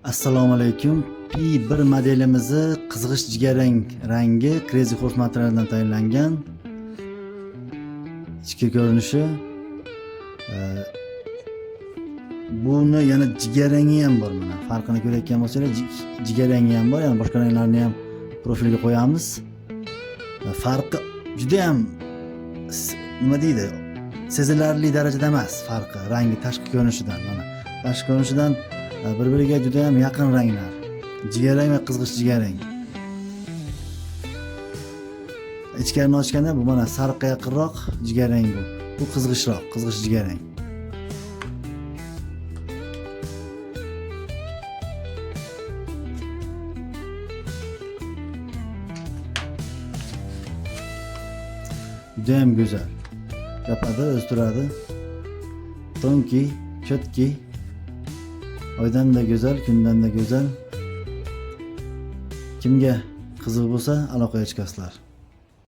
Assalomu alaykum. P1 modelimizni qizg'ish jigarrang rangi Crazy Horse materialidan tayyorlangan. Ichki ko'rinishi buni yana jigarrangi ham bor mana. Farqini ko'rayotgan bo'lsangiz, jigarrangi ham bor, yana boshqa ranglarni ham profilga qo'yamiz. Farqi juda ham nima deydi? Sezilarli darajada emas farqi, rangi tashqi ko'rinishidan mana. Tashqi ko'rinishidan bir-biriga juda ham yaqin ranglar. Jigarrang va qizg'ish jigarrang. Ichkarini ochganda bu mana sariqqa yaqinroq jigarrang bu. Bu qizg'ishroq, qizg'ish jigarrang. Juda ham go'zal. Yopadi, o'stiradi. Tonki, chotki. Oydan da go'zal, kundan da go'zal. Kimga qiziq bo'lsa aloqaga chiqasizlar.